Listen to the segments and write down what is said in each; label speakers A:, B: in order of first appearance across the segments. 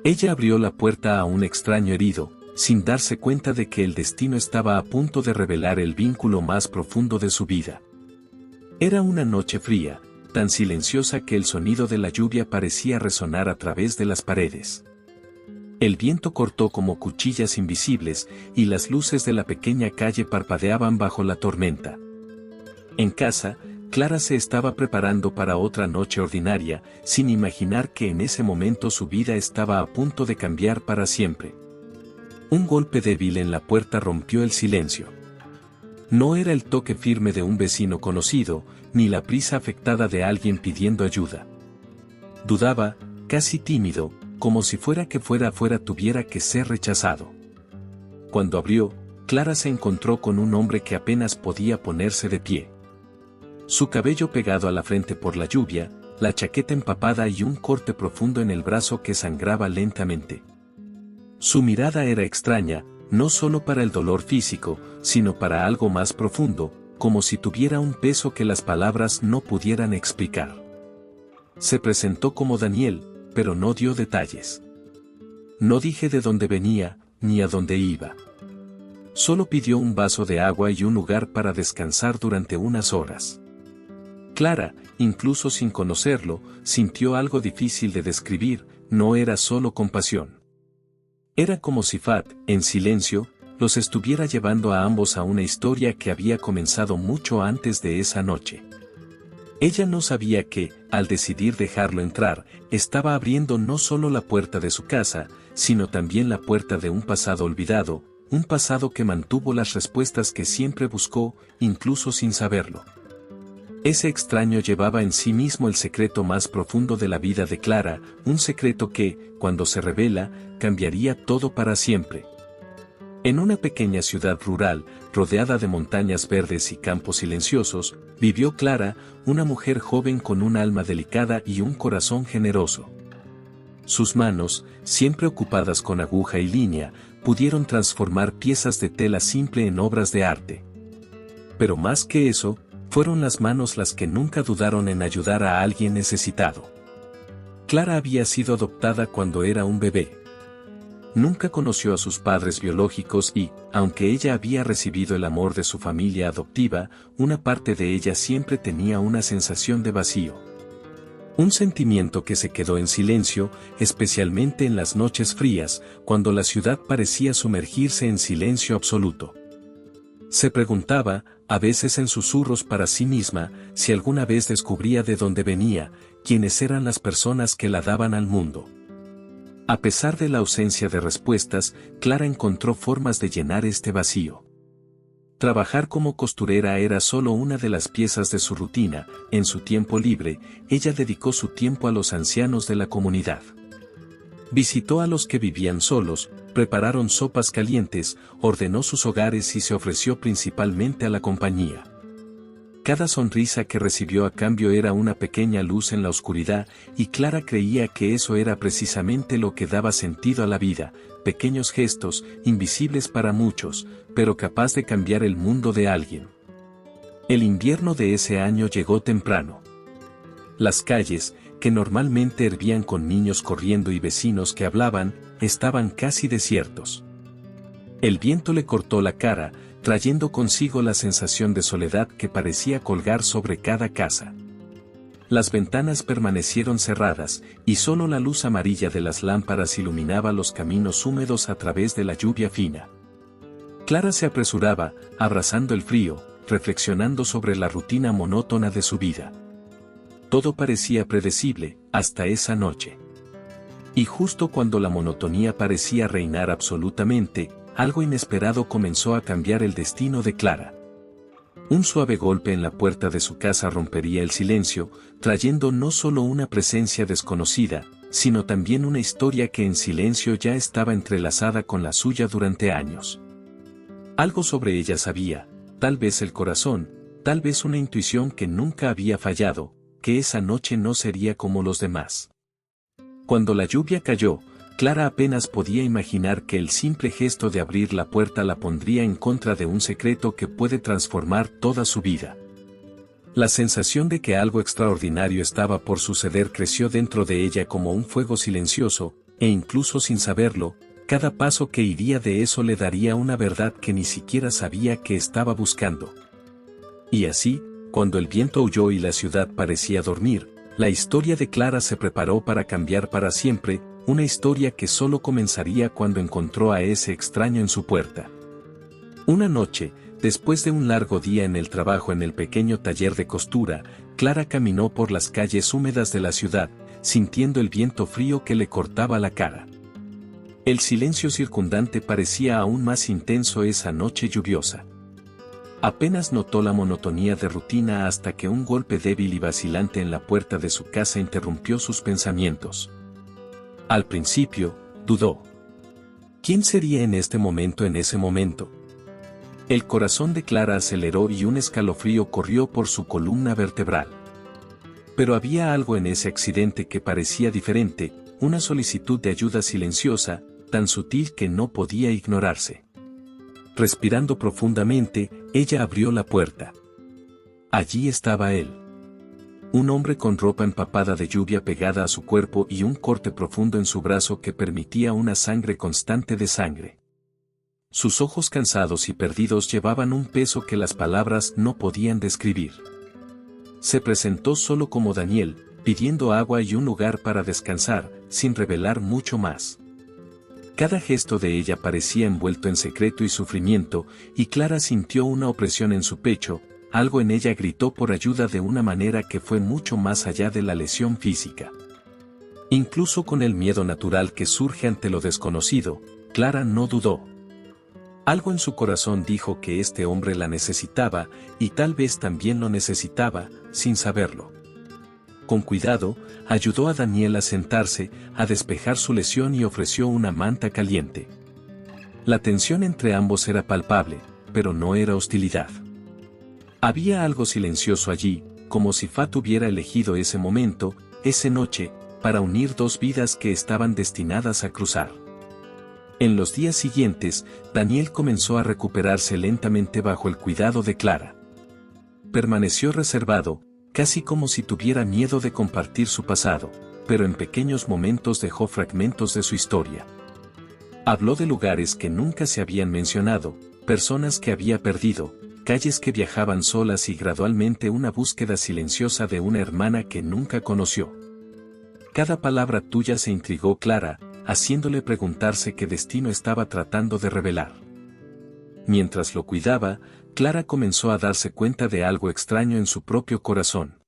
A: Ella abrió la puerta a un extraño herido, sin darse cuenta de que el destino estaba a punto de revelar el vínculo más profundo de su vida. Era una noche fría, tan silenciosa que el sonido de la lluvia parecía resonar a través de las paredes. El viento cortó como cuchillas invisibles y las luces de la pequeña calle parpadeaban bajo la tormenta. En casa, Clara se estaba preparando para otra noche ordinaria, sin imaginar que en ese momento su vida estaba a punto de cambiar para siempre. Un golpe débil en la puerta rompió el silencio. No era el toque firme de un vecino conocido, ni la prisa afectada de alguien pidiendo ayuda. Dudaba, casi tímido, como si fuera tuviera que ser rechazado. Cuando abrió, Clara se encontró con un hombre que apenas podía ponerse de pie. Su cabello pegado a la frente por la lluvia, la chaqueta empapada y un corte profundo en el brazo que sangraba lentamente. Su mirada era extraña, no solo para el dolor físico, sino para algo más profundo, como si tuviera un peso que las palabras no pudieran explicar. Se presentó como Daniel, pero no dio detalles. No dije de dónde venía, ni a dónde iba. Solo pidió un vaso de agua y un lugar para descansar durante unas horas. Clara, incluso sin conocerlo, sintió algo difícil de describir, no era solo compasión. Era como si Fat, en silencio, los estuviera llevando a ambos a una historia que había comenzado mucho antes de esa noche. Ella no sabía que, al decidir dejarlo entrar, estaba abriendo no solo la puerta de su casa, sino también la puerta de un pasado olvidado, un pasado que mantuvo las respuestas que siempre buscó, incluso sin saberlo. Ese extraño llevaba en sí mismo el secreto más profundo de la vida de Clara, un secreto que, cuando se revela, cambiaría todo para siempre. En una pequeña ciudad rural, rodeada de montañas verdes y campos silenciosos, vivió Clara, una mujer joven con un alma delicada y un corazón generoso. Sus manos, siempre ocupadas con aguja y línea, pudieron transformar piezas de tela simple en obras de arte. Pero más que eso, fueron las manos las que nunca dudaron en ayudar a alguien necesitado. Clara había sido adoptada cuando era un bebé. Nunca conoció a sus padres biológicos y, aunque ella había recibido el amor de su familia adoptiva, una parte de ella siempre tenía una sensación de vacío. Un sentimiento que se quedó en silencio, especialmente en las noches frías, cuando la ciudad parecía sumergirse en silencio absoluto. Se preguntaba, a veces en susurros para sí misma, si alguna vez descubría de dónde venía, quiénes eran las personas que la daban al mundo. A pesar de la ausencia de respuestas, Clara encontró formas de llenar este vacío. Trabajar como costurera era solo una de las piezas de su rutina. En su tiempo libre, ella dedicó su tiempo a los ancianos de la comunidad. Visitó a los que vivían solos, prepararon sopas calientes, ordenó sus hogares y se ofreció principalmente a la compañía. Cada sonrisa que recibió a cambio era una pequeña luz en la oscuridad, y Clara creía que eso era precisamente lo que daba sentido a la vida, pequeños gestos, invisibles para muchos, pero capaz de cambiar el mundo de alguien. El invierno de ese año llegó temprano. Las calles, que normalmente hervían con niños corriendo y vecinos que hablaban, estaban casi desiertos. El viento le cortó la cara, trayendo consigo la sensación de soledad que parecía colgar sobre cada casa. Las ventanas permanecieron cerradas, y solo la luz amarilla de las lámparas iluminaba los caminos húmedos a través de la lluvia fina. Clara se apresuraba, abrazando el frío, reflexionando sobre la rutina monótona de su vida. Todo parecía predecible, hasta esa noche. Y justo cuando la monotonía parecía reinar absolutamente, algo inesperado comenzó a cambiar el destino de Clara. Un suave golpe en la puerta de su casa rompería el silencio, trayendo no solo una presencia desconocida, sino también una historia que en silencio ya estaba entrelazada con la suya durante años. Algo sobre ella sabía, tal vez el corazón, tal vez una intuición que nunca había fallado, que esa noche no sería como los demás. Cuando la lluvia cayó, Clara apenas podía imaginar que el simple gesto de abrir la puerta la pondría en contra de un secreto que puede transformar toda su vida. La sensación de que algo extraordinario estaba por suceder creció dentro de ella como un fuego silencioso, E incluso sin saberlo, cada paso que iría de eso le daría una verdad que ni siquiera sabía que estaba buscando. Y así, cuando el viento aulló y la ciudad parecía dormir, la historia de Clara se preparó para cambiar para siempre, una historia que solo comenzaría cuando encontró a ese extraño en su puerta. Una noche, después de un largo día en el trabajo en el pequeño taller de costura, Clara caminó por las calles húmedas de la ciudad, sintiendo el viento frío que le cortaba la cara. El silencio circundante parecía aún más intenso esa noche lluviosa. Apenas notó la monotonía de rutina hasta que un golpe débil y vacilante en la puerta de su casa interrumpió sus pensamientos. Al principio, dudó. ¿Quién sería en ese momento? El corazón de Clara aceleró y un escalofrío corrió por su columna vertebral. Pero había algo en ese accidente que parecía diferente, una solicitud de ayuda silenciosa, tan sutil que no podía ignorarse. Respirando profundamente, ella abrió la puerta. Allí estaba él. Un hombre con ropa empapada de lluvia pegada a su cuerpo y un corte profundo en su brazo que permitía una sangre constante de sangre. Sus ojos cansados y perdidos llevaban un peso que las palabras no podían describir. Se presentó solo como Daniel, pidiendo agua y un lugar para descansar, sin revelar mucho más. Cada gesto de ella parecía envuelto en secreto y sufrimiento, y Clara sintió una opresión en su pecho, algo en ella gritó por ayuda de una manera que fue mucho más allá de la lesión física. Incluso con el miedo natural que surge ante lo desconocido, Clara no dudó. Algo en su corazón dijo que este hombre la necesitaba, y tal vez también lo necesitaba, sin saberlo. Con cuidado, ayudó a Daniel a sentarse, a despejar su lesión y ofreció una manta caliente. La tensión entre ambos era palpable, pero no era hostilidad. Había algo silencioso allí, como si Fat hubiera elegido ese momento, esa noche, para unir dos vidas que estaban destinadas a cruzar. En los días siguientes, Daniel comenzó a recuperarse lentamente bajo el cuidado de Clara. Permaneció reservado, casi como si tuviera miedo de compartir su pasado, pero en pequeños momentos dejó fragmentos de su historia. Habló de lugares que nunca se habían mencionado, personas que había perdido, calles que viajaban solas y gradualmente una búsqueda silenciosa de una hermana que nunca conoció. Cada palabra tuya se intrigó Clara, haciéndole preguntarse qué destino estaba tratando de revelar. Mientras lo cuidaba, Clara comenzó a darse cuenta de algo extraño en su propio corazón.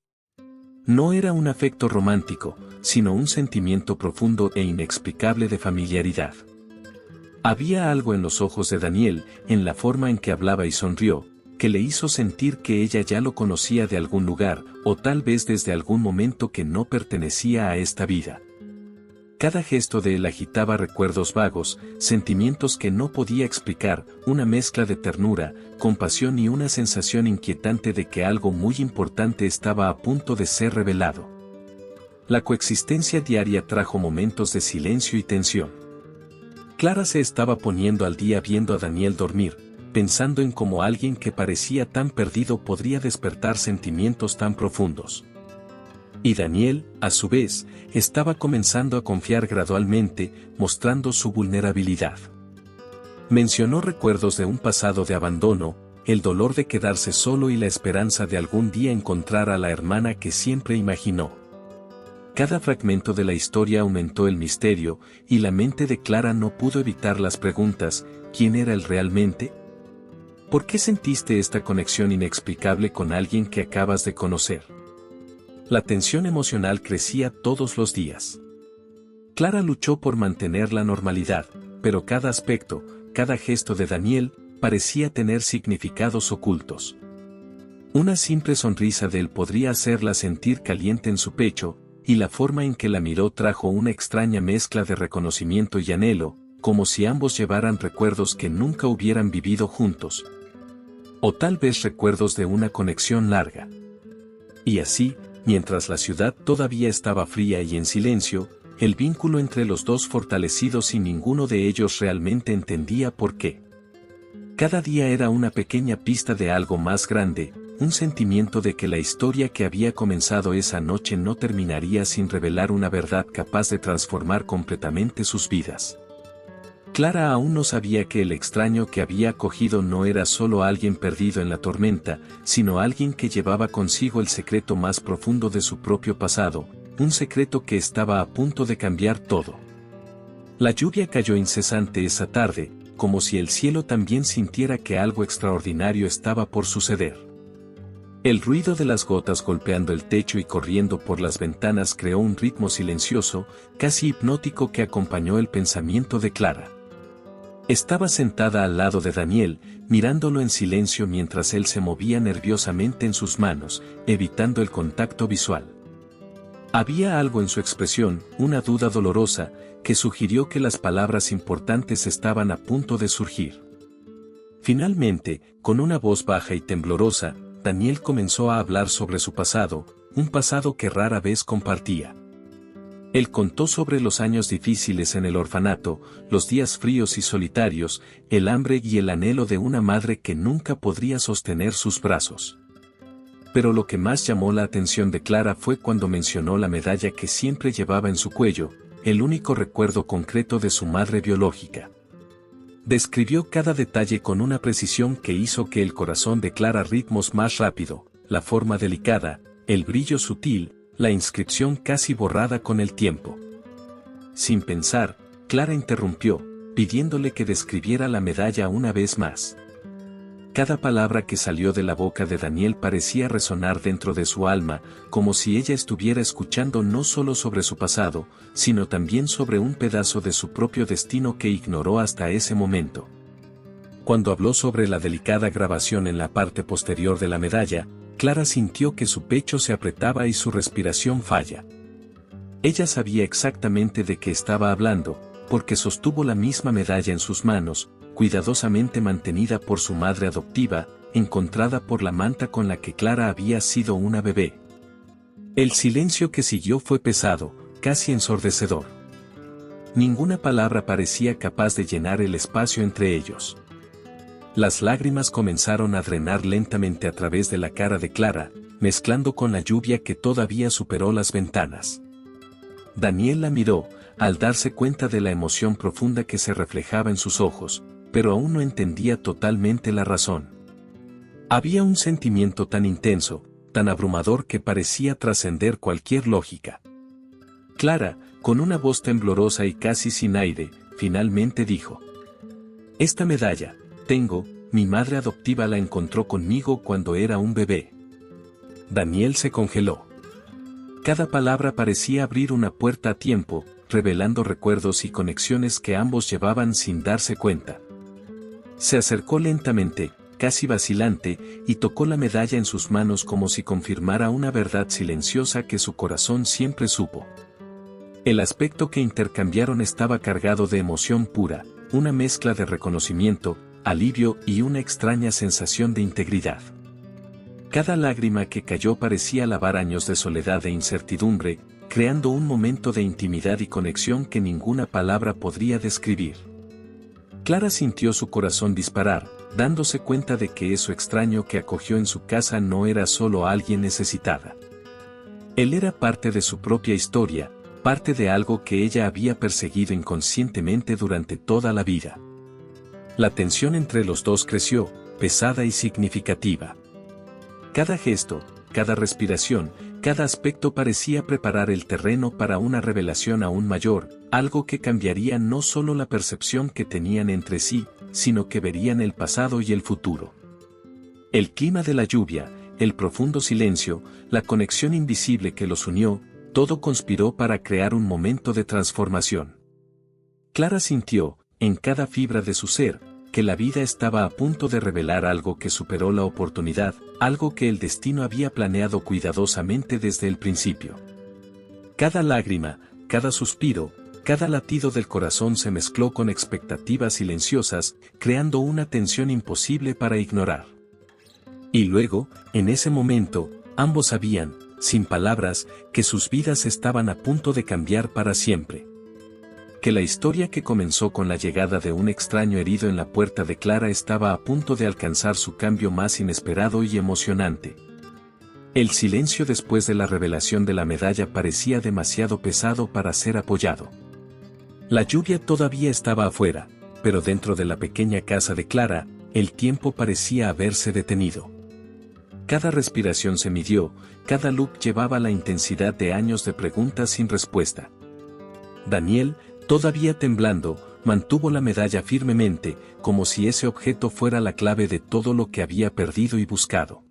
A: No era un afecto romántico, sino un sentimiento profundo e inexplicable de familiaridad. Había algo en los ojos de Daniel, en la forma en que hablaba y sonrió, que le hizo sentir que ella ya lo conocía de algún lugar, o tal vez desde algún momento que no pertenecía a esta vida. Cada gesto de él agitaba recuerdos vagos, sentimientos que no podía explicar, una mezcla de ternura, compasión y una sensación inquietante de que algo muy importante estaba a punto de ser revelado. La coexistencia diaria trajo momentos de silencio y tensión. Clara se estaba poniendo al día viendo a Daniel dormir, pensando en cómo alguien que parecía tan perdido podría despertar sentimientos tan profundos. Y Daniel, a su vez, estaba comenzando a confiar gradualmente, mostrando su vulnerabilidad. Mencionó recuerdos de un pasado de abandono, el dolor de quedarse solo y la esperanza de algún día encontrar a la hermana que siempre imaginó. Cada fragmento de la historia aumentó el misterio, y la mente de Clara no pudo evitar las preguntas: ¿quién era él realmente? ¿Por qué sentiste esta conexión inexplicable con alguien que acabas de conocer? La tensión emocional crecía todos los días. Clara luchó por mantener la normalidad, pero cada aspecto, cada gesto de Daniel, parecía tener significados ocultos. Una simple sonrisa de él podría hacerla sentir caliente en su pecho, y la forma en que la miró trajo una extraña mezcla de reconocimiento y anhelo, como si ambos llevaran recuerdos que nunca hubieran vivido juntos. O tal vez recuerdos de una conexión larga. Y así, mientras la ciudad todavía estaba fría y en silencio, el vínculo entre los dos fortalecido sin ninguno de ellos realmente entendía por qué. Cada día era una pequeña pista de algo más grande, un sentimiento de que la historia que había comenzado esa noche no terminaría sin revelar una verdad capaz de transformar completamente sus vidas. Clara aún no sabía que el extraño que había acogido no era solo alguien perdido en la tormenta, sino alguien que llevaba consigo el secreto más profundo de su propio pasado, un secreto que estaba a punto de cambiar todo. La lluvia cayó incesante esa tarde, como si el cielo también sintiera que algo extraordinario estaba por suceder. El ruido de las gotas golpeando el techo y corriendo por las ventanas creó un ritmo silencioso, casi hipnótico que acompañó el pensamiento de Clara. Estaba sentada al lado de Daniel, mirándolo en silencio mientras él se movía nerviosamente en sus manos, evitando el contacto visual. Había algo en su expresión, una duda dolorosa, que sugirió que las palabras importantes estaban a punto de surgir. Finalmente, con una voz baja y temblorosa, Daniel comenzó a hablar sobre su pasado, un pasado que rara vez compartía. Él contó sobre los años difíciles en el orfanato, los días fríos y solitarios, el hambre y el anhelo de una madre que nunca podría sostener sus brazos. Pero lo que más llamó la atención de Clara fue cuando mencionó la medalla que siempre llevaba en su cuello, el único recuerdo concreto de su madre biológica. Describió cada detalle con una precisión que hizo que el corazón de Clara ritmos más rápido, la forma delicada, el brillo sutil, la inscripción casi borrada con el tiempo. Sin pensar, Clara interrumpió, pidiéndole que describiera la medalla una vez más. Cada palabra que salió de la boca de Daniel parecía resonar dentro de su alma, como si ella estuviera escuchando no solo sobre su pasado, sino también sobre un pedazo de su propio destino que ignoró hasta ese momento. Cuando habló sobre la delicada grabación en la parte posterior de la medalla, Clara sintió que su pecho se apretaba y su respiración falla. Ella sabía exactamente de qué estaba hablando, porque sostuvo la misma medalla en sus manos, cuidadosamente mantenida por su madre adoptiva, encontrada por la manta con la que Clara había sido una bebé. El silencio que siguió fue pesado, casi ensordecedor. Ninguna palabra parecía capaz de llenar el espacio entre ellos. Las lágrimas comenzaron a drenar lentamente a través de la cara de Clara, mezclando con la lluvia que todavía superó las ventanas. Daniel la miró, al darse cuenta de la emoción profunda que se reflejaba en sus ojos, pero aún no entendía totalmente la razón. Había un sentimiento tan intenso, tan abrumador que parecía trascender cualquier lógica. Clara, con una voz temblorosa y casi sin aire, finalmente dijo: «Esta medalla, mi madre adoptiva la encontró conmigo cuando era un bebé». Daniel se congeló. Cada palabra parecía abrir una puerta a tiempo, revelando recuerdos y conexiones que ambos llevaban sin darse cuenta. Se acercó lentamente, casi vacilante, y tocó la medalla en sus manos como si confirmara una verdad silenciosa que su corazón siempre supo. El aspecto que intercambiaron estaba cargado de emoción pura, una mezcla de reconocimiento, alivio y una extraña sensación de integridad. Cada lágrima que cayó parecía lavar años de soledad e incertidumbre, creando un momento de intimidad y conexión que ninguna palabra podría describir. Clara sintió su corazón disparar, dándose cuenta de que eso extraño que acogió en su casa no era solo alguien necesitada. Él era parte de su propia historia, parte de algo que ella había perseguido inconscientemente durante toda la vida. La tensión entre los dos creció, pesada y significativa. Cada gesto, cada respiración, cada aspecto parecía preparar el terreno para una revelación aún mayor, algo que cambiaría no solo la percepción que tenían entre sí, sino que verían el pasado y el futuro. El clima de la lluvia, el profundo silencio, la conexión invisible que los unió, todo conspiró para crear un momento de transformación. Clara sintió, en cada fibra de su ser, que la vida estaba a punto de revelar algo que superó la oportunidad, algo que el destino había planeado cuidadosamente desde el principio. Cada lágrima, cada suspiro, cada latido del corazón se mezcló con expectativas silenciosas, creando una tensión imposible para ignorar. Y luego, en ese momento, ambos sabían, sin palabras, que sus vidas estaban a punto de cambiar para siempre. que la historia que comenzó con la llegada de un extraño herido en la puerta de Clara estaba a punto de alcanzar su cambio más inesperado y emocionante. El silencio después de la revelación de la medalla parecía demasiado pesado para ser apoyado. La lluvia todavía estaba afuera, pero dentro de la pequeña casa de Clara, el tiempo parecía haberse detenido. Cada respiración se midió, cada look llevaba la intensidad de años de preguntas sin respuesta. Daniel, todavía temblando, mantuvo la medalla firmemente, como si ese objeto fuera la clave de todo lo que había perdido y buscado.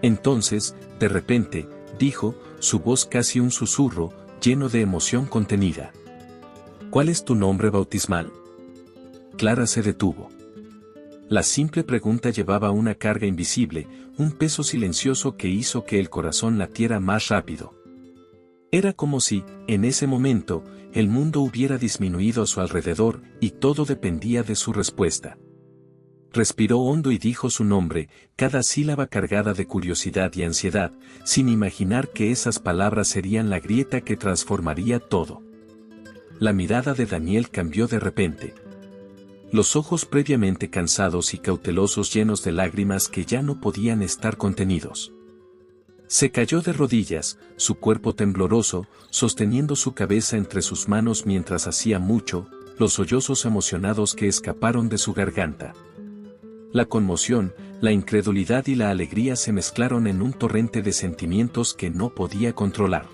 A: Entonces, de repente, dijo, su voz casi un susurro, lleno de emoción contenida. ¿Cuál es tu nombre bautismal? Clara se detuvo. La simple pregunta llevaba una carga invisible, un peso silencioso que hizo que el corazón latiera más rápido. Era como si, en ese momento, el mundo hubiera disminuido a su alrededor y todo dependía de su respuesta. Respiró hondo y dijo su nombre, cada sílaba cargada de curiosidad y ansiedad, sin imaginar que esas palabras serían la grieta que transformaría todo. La mirada de Daniel cambió de repente. Los ojos previamente cansados y cautelosos llenos de lágrimas que ya no podían estar contenidos. Se cayó de rodillas, su cuerpo tembloroso, sosteniendo su cabeza entre sus manos mientras hacía mucho, los sollozos emocionados que escaparon de su garganta. La conmoción, la incredulidad y la alegría se mezclaron en un torrente de sentimientos que no podía controlar.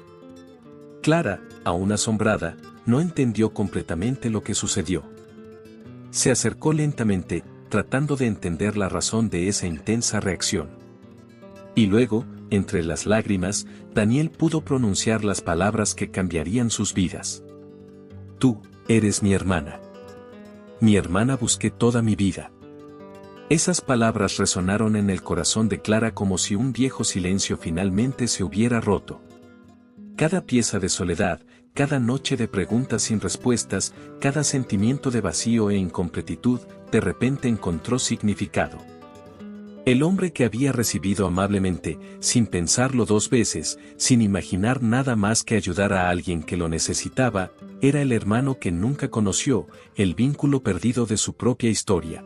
A: Clara, aún asombrada, no entendió completamente lo que sucedió. Se acercó lentamente, tratando de entender la razón de esa intensa reacción. Y luego, entre las lágrimas, Daniel pudo pronunciar las palabras que cambiarían sus vidas. Tú, eres mi hermana. Mi hermana busqué toda mi vida. Esas palabras resonaron en el corazón de Clara como si un viejo silencio finalmente se hubiera roto. Cada pieza de soledad, cada noche de preguntas sin respuestas, cada sentimiento de vacío e incompletitud, de repente encontró significado. El hombre que había recibido amablemente, sin pensarlo dos veces, sin imaginar nada más que ayudar a alguien que lo necesitaba, era el hermano que nunca conoció, el vínculo perdido de su propia historia.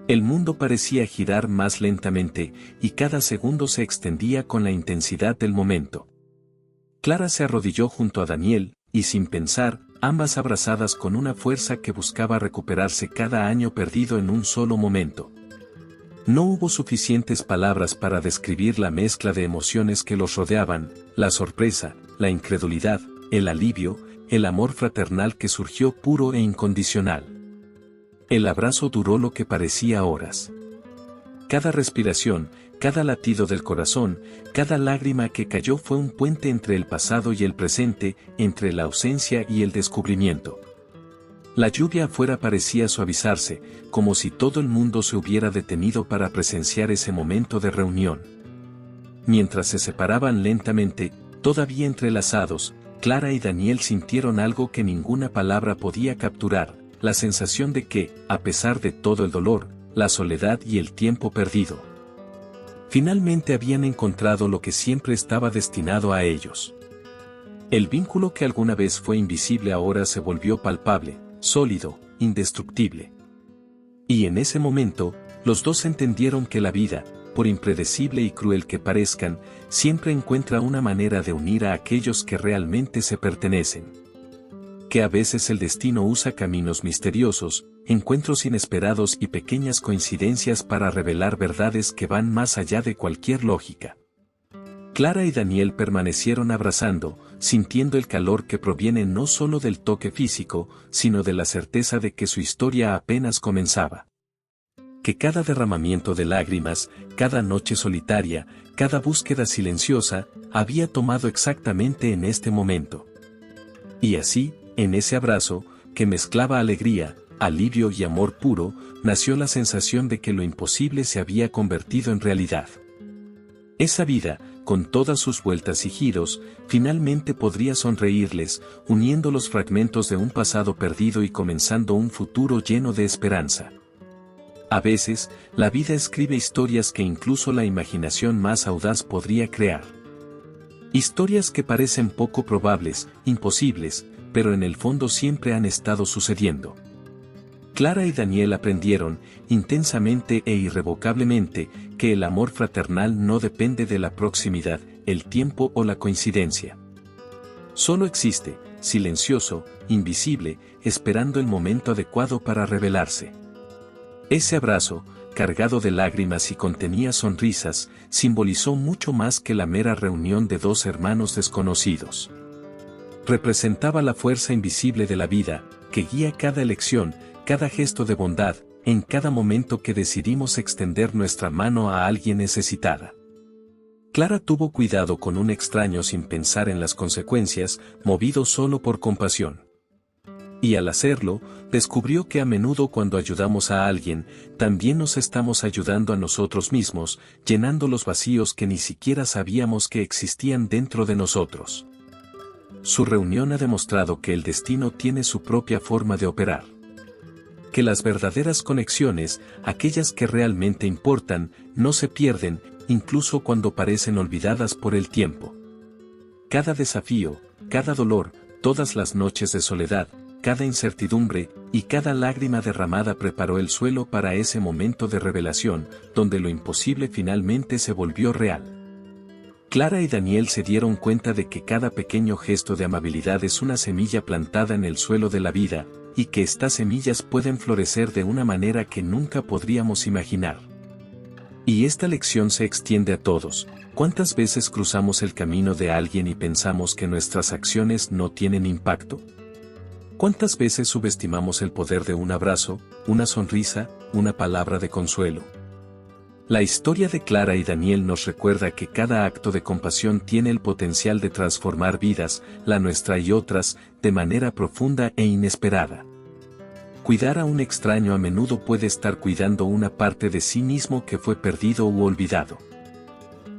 A: El mundo parecía girar más lentamente, y cada segundo se extendía con la intensidad del momento. Clara se arrodilló junto a Daniel, y sin pensar, ambas abrazadas con una fuerza que buscaba recuperarse cada año perdido en un solo momento. No hubo suficientes palabras para describir la mezcla de emociones que los rodeaban, la sorpresa, la incredulidad, el alivio, el amor fraternal que surgió puro e incondicional. El abrazo duró lo que parecía horas. Cada respiración, cada latido del corazón, cada lágrima que cayó fue un puente entre el pasado y el presente, entre la ausencia y el descubrimiento. La lluvia afuera parecía suavizarse, como si todo el mundo se hubiera detenido para presenciar ese momento de reunión. Mientras se separaban lentamente, todavía entrelazados, Clara y Daniel sintieron algo que ninguna palabra podía capturar, la sensación de que, a pesar de todo el dolor, la soledad y el tiempo perdido, finalmente habían encontrado lo que siempre estaba destinado a ellos. El vínculo que alguna vez fue invisible ahora se volvió palpable, sólido, indestructible. Y en ese momento, los dos entendieron que la vida, por impredecible y cruel que parezcan, siempre encuentra una manera de unir a aquellos que realmente se pertenecen. Que a veces el destino usa caminos misteriosos, encuentros inesperados y pequeñas coincidencias para revelar verdades que van más allá de cualquier lógica. Clara y Daniel permanecieron abrazando, sintiendo el calor que proviene no solo del toque físico, sino de la certeza de que su historia apenas comenzaba. Que cada derramamiento de lágrimas, cada noche solitaria, cada búsqueda silenciosa, había tomado exactamente en este momento. Y así, en ese abrazo, que mezclaba alegría, alivio y amor puro, nació la sensación de que lo imposible se había convertido en realidad. Esa vida, con todas sus vueltas y giros, finalmente podría sonreírles, uniendo los fragmentos de un pasado perdido y comenzando un futuro lleno de esperanza. A veces, la vida escribe historias que incluso la imaginación más audaz podría crear. Historias que parecen poco probables, imposibles, pero en el fondo siempre han estado sucediendo. Clara y Daniel aprendieron, intensamente e irrevocablemente, que el amor fraternal no depende de la proximidad, el tiempo o la coincidencia. Solo existe, silencioso, invisible, esperando el momento adecuado para revelarse. Ese abrazo, cargado de lágrimas y contenía sonrisas, simbolizó mucho más que la mera reunión de dos hermanos desconocidos. Representaba la fuerza invisible de la vida, que guía cada elección, cada gesto de bondad, en cada momento que decidimos extender nuestra mano a alguien necesitada. Clara tuvo cuidado con un extraño sin pensar en las consecuencias, movido solo por compasión. Y al hacerlo, descubrió que a menudo cuando ayudamos a alguien, también nos estamos ayudando a nosotros mismos, llenando los vacíos que ni siquiera sabíamos que existían dentro de nosotros. Su reunión ha demostrado que el destino tiene su propia forma de operar. Que las verdaderas conexiones, aquellas que realmente importan, no se pierden, incluso cuando parecen olvidadas por el tiempo. Cada desafío, cada dolor, todas las noches de soledad, cada incertidumbre y cada lágrima derramada preparó el suelo para ese momento de revelación, donde lo imposible finalmente se volvió real. Clara y Daniel se dieron cuenta de que cada pequeño gesto de amabilidad es una semilla plantada en el suelo de la vida, y que estas semillas pueden florecer de una manera que nunca podríamos imaginar. Y esta lección se extiende a todos. ¿Cuántas veces cruzamos el camino de alguien y pensamos que nuestras acciones no tienen impacto? ¿Cuántas veces subestimamos el poder de un abrazo, una sonrisa, una palabra de consuelo? La historia de Clara y Daniel nos recuerda que cada acto de compasión tiene el potencial de transformar vidas, la nuestra y otras, de manera profunda e inesperada. Cuidar a un extraño a menudo puede estar cuidando una parte de sí mismo que fue perdido u olvidado.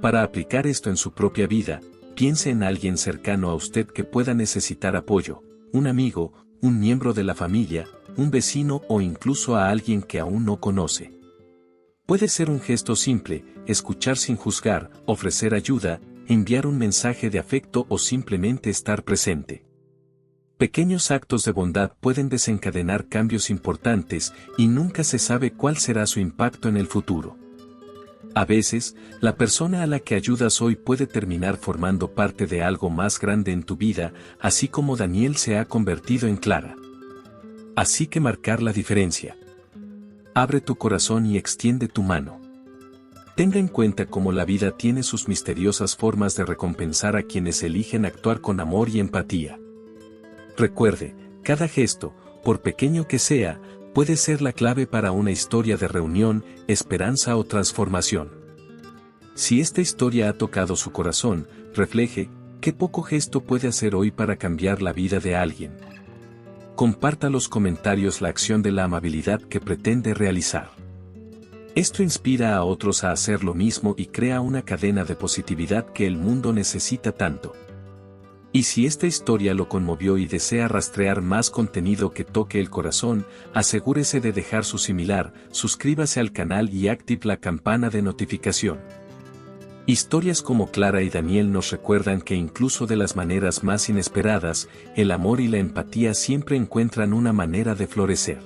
A: Para aplicar esto en su propia vida, piense en alguien cercano a usted que pueda necesitar apoyo, un amigo, un miembro de la familia, un vecino o incluso a alguien que aún no conoce. Puede ser un gesto simple, escuchar sin juzgar, ofrecer ayuda, enviar un mensaje de afecto o simplemente estar presente. Pequeños actos de bondad pueden desencadenar cambios importantes y nunca se sabe cuál será su impacto en el futuro. A veces, la persona a la que ayudas hoy puede terminar formando parte de algo más grande en tu vida, así como Daniel se ha convertido en Clara. Así que marcar la diferencia. Abre tu corazón y extiende tu mano. Tenga en cuenta cómo la vida tiene sus misteriosas formas de recompensar a quienes eligen actuar con amor y empatía. Recuerde, cada gesto, por pequeño que sea, puede ser la clave para una historia de reunión, esperanza o transformación. Si esta historia ha tocado su corazón, refleje, ¿qué poco gesto puede hacer hoy para cambiar la vida de alguien? Comparta los comentarios la acción de la amabilidad que pretende realizar. Esto inspira a otros a hacer lo mismo y crea una cadena de positividad que el mundo necesita tanto. Y si esta historia lo conmovió y desea rastrear más contenido que toque el corazón, asegúrese de dejar su similar, suscríbase al canal y active la campana de notificación. Historias como Clara y Daniel nos recuerdan que incluso de las maneras más inesperadas, el amor y la empatía siempre encuentran una manera de florecer.